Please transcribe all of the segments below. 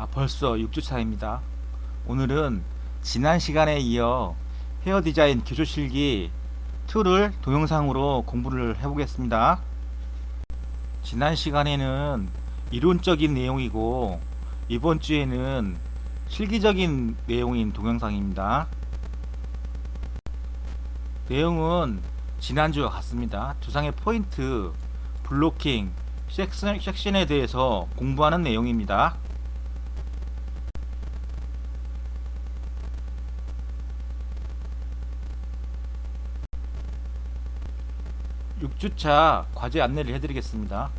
벌써 6주차입니다. 오늘은 지난 시간에 이어 헤어 디자인 기초 실기 2를 동영상으로 공부를 해보겠습니다. 지난 시간에는 이론적인 내용이고 이번 주에는 실기적인 내용인 동영상입니다. 내용은 지난주와 같습니다. 두상의 포인트, 블로킹, 섹션에 대해서 공부하는 내용입니다. 6주차 과제 안내를 해드리겠습니다.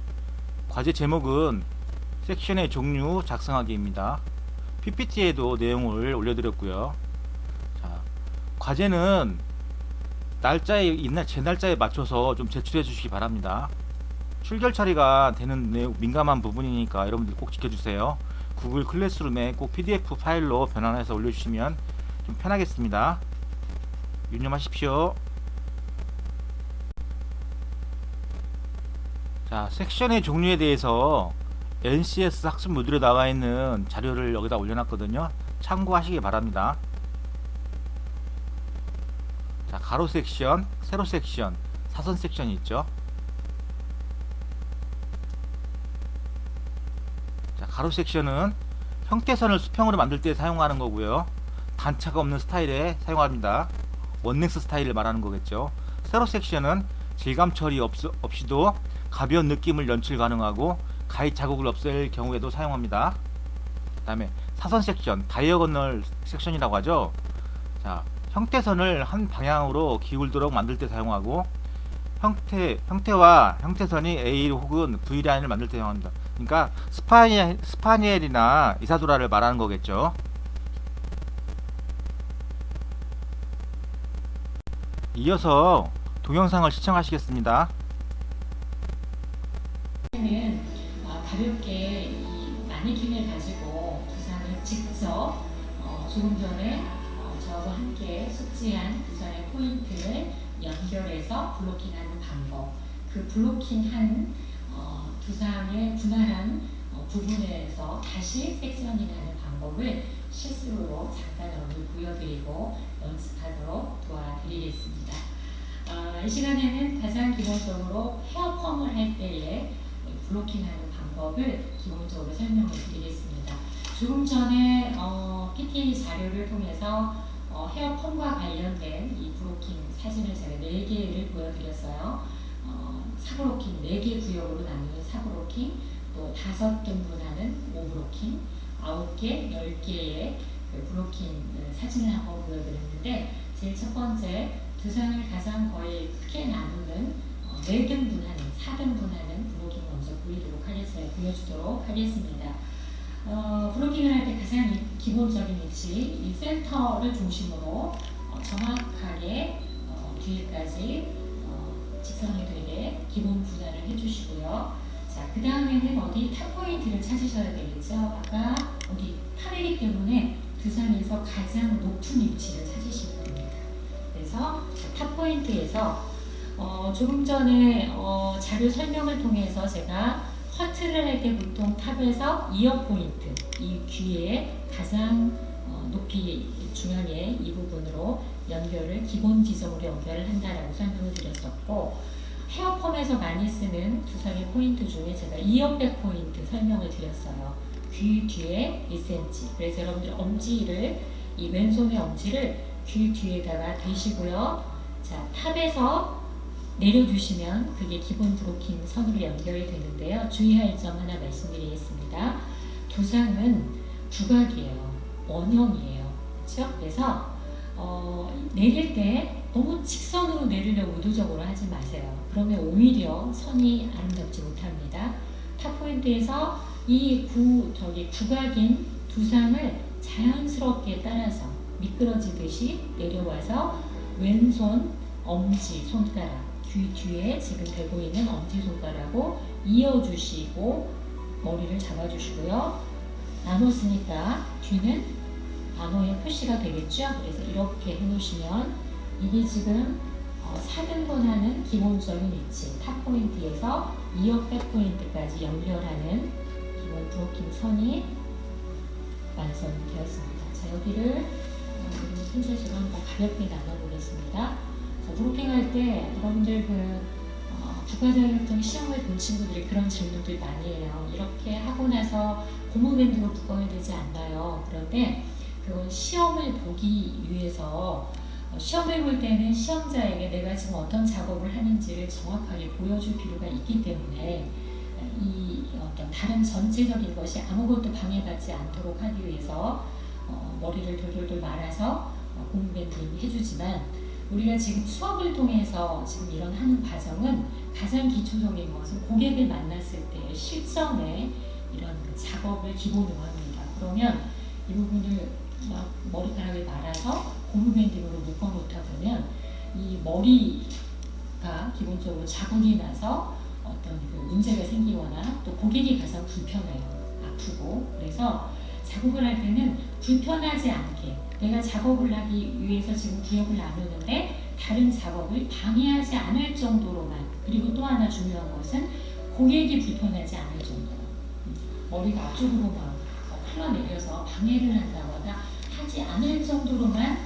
과제 제목은 섹션의 종류 작성하기입니다. PPT에도 내용을 올려드렸고요. 자, 과제는 제 날짜에 맞춰서 좀 제출해 주시기 바랍니다. 출결 처리가 되는 민감한 부분이니까 여러분들 꼭 지켜주세요. 구글 클래스룸에 꼭 PDF 파일로 변환해서 올려주시면 좀 편하겠습니다. 유념하십시오. 자, 섹션의 종류에 대해서 NCS 학습 모듈에 나와 있는 자료를 여기다 올려놨거든요. 참고하시기 바랍니다. 자, 가로 섹션, 세로 섹션, 사선 섹션이 있죠. 자, 가로 섹션은 형태선을 수평으로 만들 때 사용하는 거고요. 단차가 없는 스타일에 사용합니다. 원넥스 스타일을 말하는 거겠죠. 세로 섹션은 질감 처리 없이도 가벼운 느낌을 연출 가능하고 가위 자국을 없앨 경우에도 사용합니다. 그 다음에 사선 섹션, 다이어고널 섹션이라고 하죠. 자, 형태선을 한 방향으로 기울도록 만들 때 사용하고 형태와 형태선이 A 혹은 V 라인을 만들 때 사용합니다. 그러니까 스파니엘이나 이사도라를 말하는 거겠죠. 이어서 동영상을 시청하시겠습니다. 가볍게 이 마네킹을 가지고 두상을 직접 조금 전에 저하고 함께 숙지한 두상의 포인트를 연결해서 블로킹하는 방법, 그 블로킹한 두상의 분할한 부분에서 다시 섹션이 가는 방법을 실습으로 잠깐 여러분을 보여드리고 연습하도록 도와드리겠습니다. 이 시간에는 가장 기본적으로 헤어 펌을 할 때에 블로킹하는 방법을 기본적으로 설명을 드리겠습니다. 조금 전에 PT 자료를 통해서 헤어 펌과 관련된 이 블로킹 사진을 제가 4개를 보여드렸어요. 사브로킹 4개 구역으로 나누는 사브로킹, 또 5등분 하는 5브로킹, 9개, 10개의 브로킹 사진을 한번 보여드렸는데, 제일 첫 번째 두상을 가장 거의 크게 나누는 4등분 하는 4등분 하는 브로킹 먼저 보여주도록 하겠습니다. 브로킹을 할 때 가장 기본적인 위치, 이 센터를 중심으로 정확하게 뒤에까지 직선이 되게 기본 분할을 해주시고요. 자, 그 다음에는 어디 탑 포인트를 찾으셔야 되겠죠. 아까 어디 탑이기 때문에 두상에서 가장 높은 위치를 찾으실 겁니다. 그래서 탑 포인트에서 조금 전에 자료 설명을 통해서 제가 커트를 할 때 보통 탑에서 이어 포인트, 이 귀에 가장 높이 중앙에 이 부분으로 연결을 기본 지점으로 연결을 한다라고 설명을 드렸었고, 헤어펌에서 많이 쓰는 두상의 포인트 중에 제가 이어백 포인트 설명을 드렸어요. 귀 뒤에 2cm. 그래서 여러분들 엄지를, 이 왼손의 엄지를 귀 뒤에다가 대시고요. 자, 탑에서 내려주시면 그게 기본 브로킹 선으로 연결이 되는데요. 주의할 점 하나 말씀드리겠습니다. 두상은 두각이에요. 원형이에요. 그렇죠? 그래서 내릴 때 너무 직선으로 내리려고 의도적으로 하지 마세요. 그러면 오히려 선이 아름답지 못합니다. 탑 포인트에서 이 구각인 두상을 자연스럽게 따라서 미끄러지듯이 내려와서 왼손 엄지 손가락, 귀 뒤에 지금 대고 있는 엄지손가락으로 이어주시고 머리를 잡아주시고요. 나눴으니까 뒤는 나눠의 표시가 되겠죠. 그래서 이렇게 해놓으시면 이게 지금 4등분 하는 기본적인 위치, 탑 포인트에서 이어 백 포인트까지 연결하는 기본 브로킹 선이 완성되었습니다. 자, 여기를 핀셋으로 한번 가볍게 나눠보겠습니다. 자, 브로킹할 때 여러분들 국가자격증 시험을 본 친구들이 그런 질문들 많이 해요. 이렇게 하고 나서 고무밴드로 묶어야 되지 않나요? 그런데 그건 시험을 보기 위해서 시험을 볼 때는 시험자에게 내가 지금 어떤 작업을 하는지를 정확하게 보여줄 필요가 있기 때문에 이 어떤 다른 전체적인 것이 아무것도 방해받지 않도록 하기 위해서 머리를 돌돌돌 말아서 고무밴딩 해주지만 우리가 지금 수업을 통해서 지금 이런 하는 과정은 가장 기초적인 것은 고객을 만났을 때 실전에 이런 그 작업을 기본으로 합니다. 그러면 이 부분을 막 머리카락을 말아서 고무밴딩으로 묶어놓다 보면 이 머리가 기본적으로 자국이 나서 어떤 그 문제가 생기거나 또 고객이 가장 불편해요. 아프고. 그래서 작업을 할 때는 불편하지 않게 내가 작업을 하기 위해서 지금 구역을 나누는데 다른 작업을 방해하지 않을 정도로만, 그리고 또 하나 중요한 것은 고객이 불편하지 않을 정도, 머리가 앞쪽으로 막 흘러내려서 방해를 한다거나 하지 않을 정도로만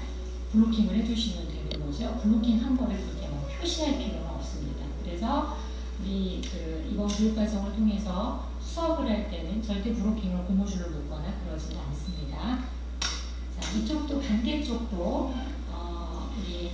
블로킹을 해주시면 되는 거죠. 블로킹 한 거를 그렇게 막 표시할 필요는 없습니다. 그래서 우리 이번 교육과정을 통해서 수업을 할 때는 절대 브로킹을 고무줄로 묶거나 그러지는 않습니다. 자, 이쪽도 반대쪽도 우리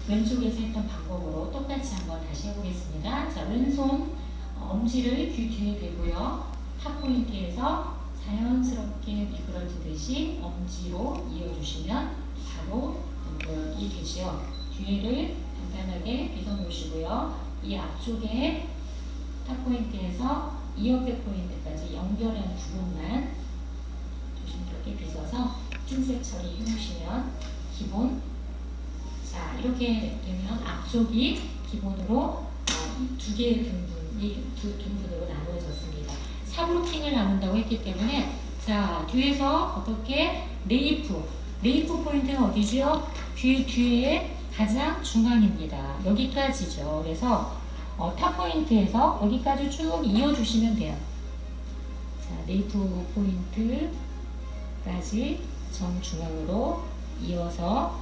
왼쪽에서 했던 방법으로 똑같이 한번 다시 해보겠습니다. 자, 왼손 엄지를 귀 뒤에 대고요. 탑 포인트에서 자연스럽게 미끄러지듯이 엄지로 이어주시면 바로 연결이 되죠. 뒤를 간단하게 빗어놓으시고요. 이 앞쪽에 탑 포인트에서 이어백 포인트까지 연결한 부분만 조심스럽게 빗어서 핀셋 처리 해놓으시면 기본. 자, 이렇게 되면 앞쪽이 기본으로 두 개의 등분이 두 등분으로 나누어졌습니다. 사브로킹을 나눈다고 했기 때문에 자, 뒤에서 어떻게 레이프 포인트는 어디죠? 귀 뒤에 가장 중앙입니다. 여기까지죠. 그래서 탑 포인트에서 여기까지 쭉 이어주시면 돼요. 자, 레이프 포인트까지 정중앙으로 이어서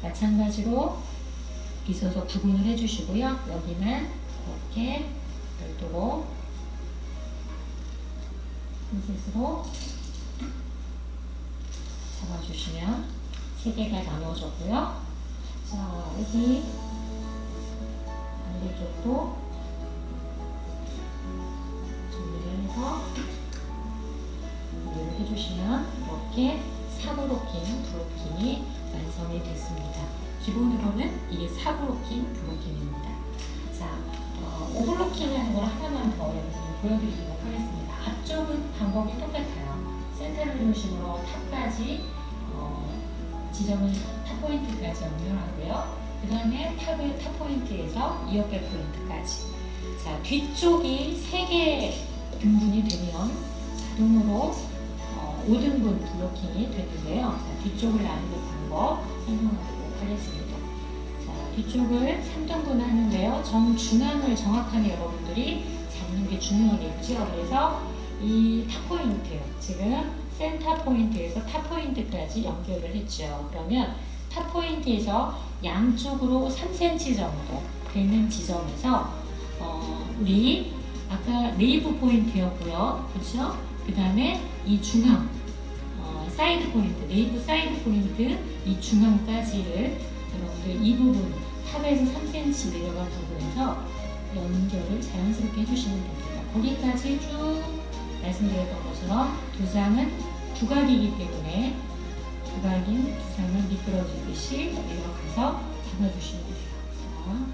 마찬가지로 빗어서 구분을 해주시고요. 여기는 이렇게 별도로 핀셋으로 잡아주시면 세 개가 나눠졌고요. 자, 여기 반대쪽도 정리를 해서 정리를 해주시면 이렇게 브로킹이 완성이 됐습니다. 기본으로는 이게 사브로킹 브로킹입니다. 자, 오버로킹을 하는 걸 하나만 더 여러분들 보여드리도록 하겠습니다. 앞쪽은 방법이 똑같아요. 센터를 중심으로 탑까지 지점을 탑 포인트까지 연결하고요. 그 다음에 탑 포인트에서 이어백 포인트까지. 자, 뒤쪽이 3개 등분이 되면 자동으로 5등분 블로킹이 되는데요. 자, 뒤쪽을 나누는 방법 설명하도록 하겠습니다. 자, 뒤쪽을 3등분 하는데요. 정중앙을 정확하게 여러분들이 잡는 게 중요하겠죠. 그래서 이 탑 포인트, 지금 센터 포인트에서 탑 포인트까지 연결을 했죠. 그러면 탑 포인트에서 양쪽으로 3cm 정도 되는 지점에서 우리 아까 네이브 포인트였고요. 그렇죠? 그 다음에 이 중앙 사이드 포인트, 네이브 사이드 포인트 이 중앙까지를 여러분들 이 부분 탑에서 3cm 내려간 부분에서 연결을 자연스럽게 해주시면 됩니다. 거기까지 쭉 말씀드렸던 것처럼 두상은 두각이기 때문에 두각인 두상을 미끄러지듯이 내려가서 잡아주시면 돼요. 자,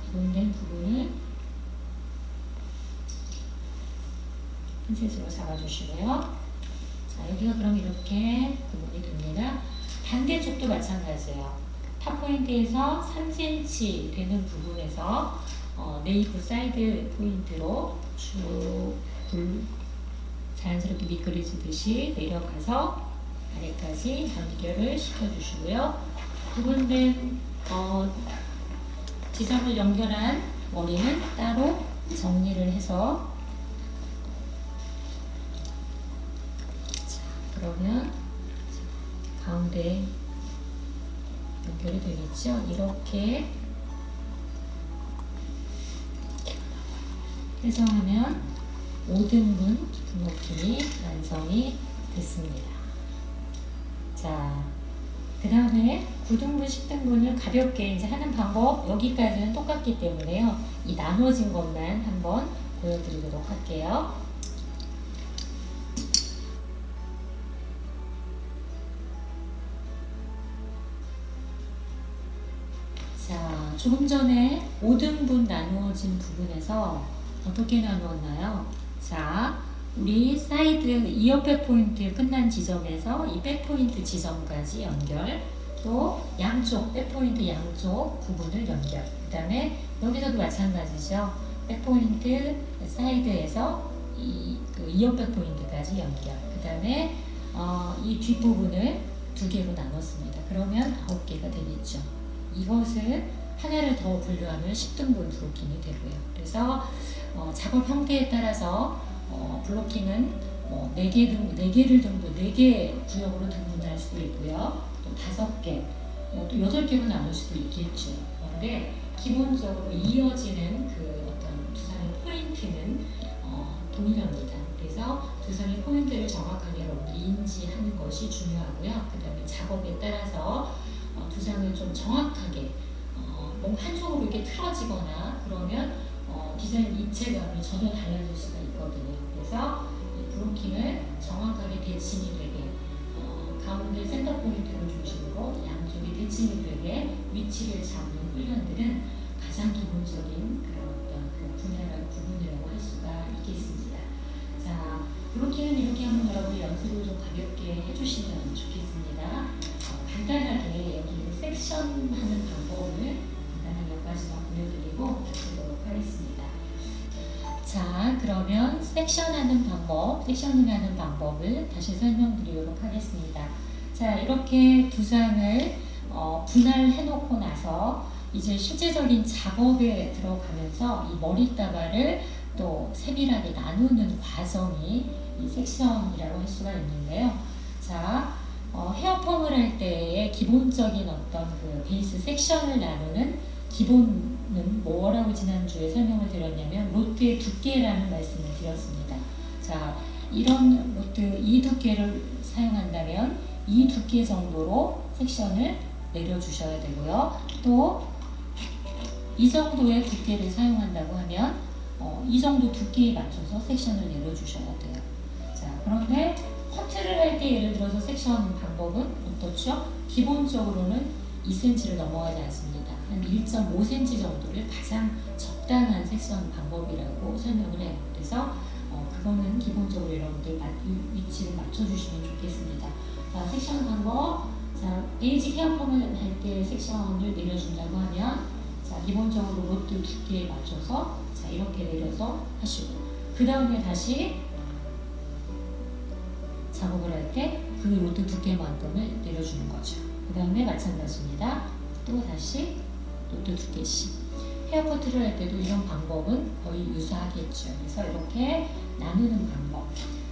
기본된 부분을 핀셋으로 잡아주시고요. 자, 여기가 그럼 이렇게 구분이 됩니다. 반대쪽도 마찬가지예요. 탑 포인트에서 3cm 되는 부분에서 네이프 사이드 포인트로 쭉 자연스럽게 미끄러지듯이 내려가서 아래까지 연결을 시켜주시고요. 구분된 지점을 연결한 머리는 따로 정리를 해서 그러면 가운데 연결이 되겠죠. 이렇게 해서 하면 5등분 블로킹이 완성이 됐습니다. 자, 그 다음에 9등분, 10등분을 가볍게 이제 하는 방법 여기까지는 똑같기 때문에요. 이 나눠진 것만 한번 보여드리도록 할게요. 자, 조금 전에 5등분 나누어진 부분에서 어떻게 나누었나요? 자, 우리 사이드 이어백 포인트 끝난 지점에서 이 백포인트 지점까지 연결, 또 양쪽 백포인트 양쪽 부분을 연결, 그 다음에 여기서도 마찬가지죠. 백포인트 사이드에서 그 이어백 포인트까지 연결, 그 다음에 이 뒷부분을 두 개로 나눴습니다. 그러면 9개가 되겠죠. 이것을 하나를 더 분류하면 10등분 블로킹이 되고요. 그래서 작업 형태에 따라서 블로킹은 4개를 정도 4개 구역으로 등분할 수도 있고요. 또 5개, 또 8개로 나눌 수도 있겠죠. 그런데 기본적으로 이어지는 그 어떤 두상의 포인트는 동일합니다. 그래서 두상의 포인트를 정확하게 여러분들이 인지하는 것이 중요하고요. 그 다음에 작업에 따라서 두상을 좀 정확하게 뭔가 한쪽으로 이렇게 틀어지거나 그러면 디자인 입체감이 전혀 달라질 수가 있거든요. 그래서 이 블로킹을 정확하게 대칭이 되게 가운데 센터 포인트를 중심으로 양쪽이 대칭이 되게 위치를 잡는 훈련들은 가장 기본적인 그런 어떤 그 부분이라고 할 수가 있겠습니다. 자, 블로킹은 이렇게 한번 여러분 연습을 좀 가볍게 해주시면 좋겠습니다. 간단하게 여기 섹션 하는 방법을 간단하게 몇 가지만 보여드리고 마치도록 하겠습니다. 자, 그러면 섹션하는 방법을 다시 설명드리도록 하겠습니다. 자, 이렇게 두상을 분할해 놓고 나서 이제 실제적인 작업에 들어가면서 이 머리다발을 또 세밀하게 나누는 과정이 이 섹션이라고 할 수가 있는데요. 자, 헤어펌을 할 때의 기본적인 어떤 그 베이스 섹션을 나누는 기본은 뭐라고 지난주에 설명을 드렸냐면 로트의 두께라는 말씀을 드렸습니다. 자, 이런 로트 이 두께를 사용한다면 이 두께 정도로 섹션을 내려주셔야 되고요. 또 이 정도의 두께를 사용한다고 하면 이 정도 두께에 맞춰서 섹션을 내려주셔야 돼요. 자, 그런데 커트를 할 때 예를 들어서 섹션 방법은 어떻죠? 기본적으로는 2cm를 넘어가지 않습니다. 한 1.5cm 정도를 가장 적당한 섹션 방법이라고 설명을 해요. 그래서 그거는 기본적으로 여러분들 위치를 맞춰주시면 좋겠습니다. 자, 섹션 방법. 자, 베이직 헤어펌을 할 때 섹션을 내려준다고 하면 자, 기본적으로 로트 두께에 맞춰서 자, 이렇게 내려서 하시고 그 다음에 다시 작업을 할 때 그 로트 두께만큼을 내려주는 거죠. 그 다음에 마찬가지입니다. 또 다시 로트 두께씩. 헤어커트를 할 때도 이런 방법은 거의 유사하겠죠. 그래서 이렇게 나누는 방법.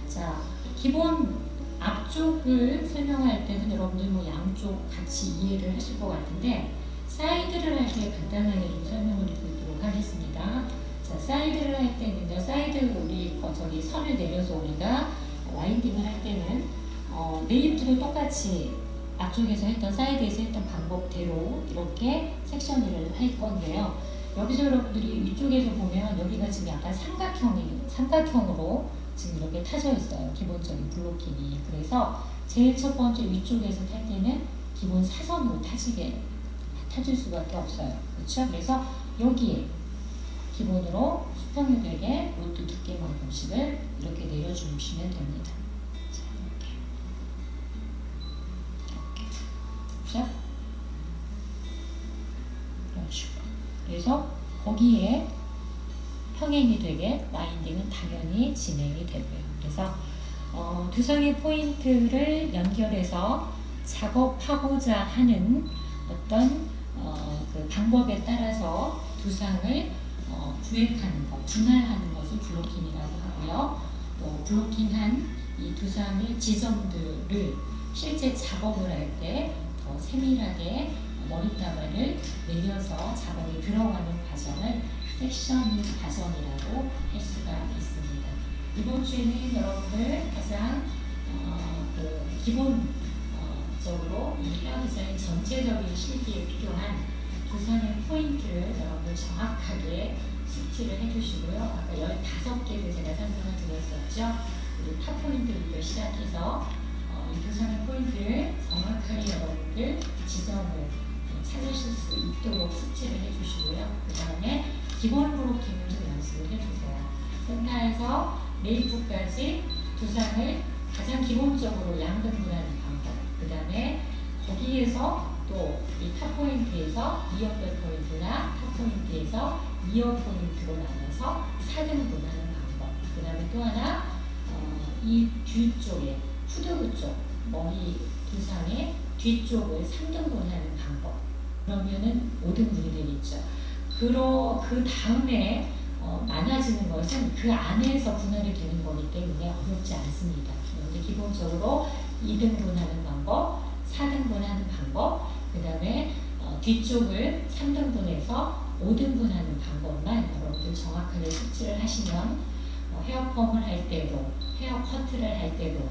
자, 기본 앞쪽을 설명할 때는 여러분들 뭐 양쪽 같이 이해를 하실 것 같은데 사이드를 할 때 간단하게 좀 설명을 드리도록 하겠습니다. 자, 사이드를 할 때는요, 사이드 우리 저기 선을 내려서 우리가 와인딩을 할 때는 네임드도 똑같이 앞쪽에서 했던 사이드에서 했던 방법대로 이렇게 섹션 일을 할 건데요. 여기서 여러분들이 위쪽에서 보면 여기가 지금 약간 삼각형으로 지금 이렇게 타져 있어요. 기본적인 블로킹이. 그래서 제일 첫 번째 위쪽에서 탈 때는 기본 사선으로 타질 수밖에 없어요. 그렇죠? 그래서 여기에 기본으로 수평유되게 로트 두께만큼씩을 이렇게 내려주시면 됩니다. 자, 이렇게. 이런 식으로. 그래서 거기에 평행이 되게 라인딩은 당연히 진행이 되고요. 그래서 두상의 포인트를 연결해서 작업하고자 하는 어떤 그 방법에 따라서 두상을 분할하는 것을 블로킹이라고 하고요. 또 블로킹한 이 두상 두상의 지점들을 실제 작업을 할 때 더 세밀하게 머리다발을 내려서 작업이 들어가는 과정을 섹셔닝 과정이라고 할 수가 있습니다. 이번 주에는 여러분들 가장 기본적으로 이 헤어 디자인 전체적인 실기에 필요한 두상의 포인트를 여러분들 정확하게 숙지를 해주시고요. 아까 15개를 제가 설명을 드렸었죠. 우리 탑 포인트부터 시작해서 이 두상의 포인트를 정확하게 여러분들 지점을 찾으실 수 있도록 숙지를 해주시고요. 그 다음에 기본 브로킹을 좀 연습을 해주세요. 센터에서 메이프까지 두상을 가장 기본적으로 양등분하는 방법. 그 다음에 거기에서 또 이 탑 포인트에서 이어백 포인트나 탑 포인트에서 이어 포인트로 나눠서 4등분하는 방법. 그 다음에 또 하나 이 뒤쪽에 후두부 쪽 머리 두상의 뒤쪽을 3등분하는 방법. 그러면은 5등분이 되겠죠. 그 다음에 많아지는 것은 그 안에서 분할이 되는 거기 때문에 어렵지 않습니다. 그런데 기본적으로 2등분하는 방법, 4등분하는 방법, 그 다음에 뒤쪽을 3등분해서 5등분하는 방법만 여러분들 정확하게 숙지를 하시면 헤어펌을 할 때도, 헤어 커트를 할 때도,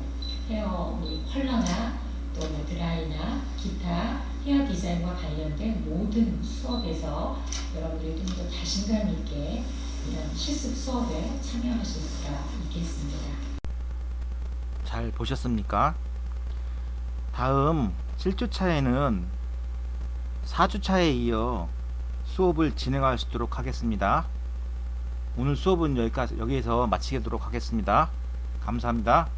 헤어 컬러나 또 드라이나 기타 헤어 디자인과 관련된 모든 수업에서 여러분들이 좀 더 자신감 있게 이런 실습 수업에 참여하실 수가 있겠습니다. 잘 보셨습니까? 다음 7주차에는 4주차에 이어 수업을 진행할 수 있도록 하겠습니다. 오늘 수업은 여기에서 마치도록 하겠습니다. 감사합니다.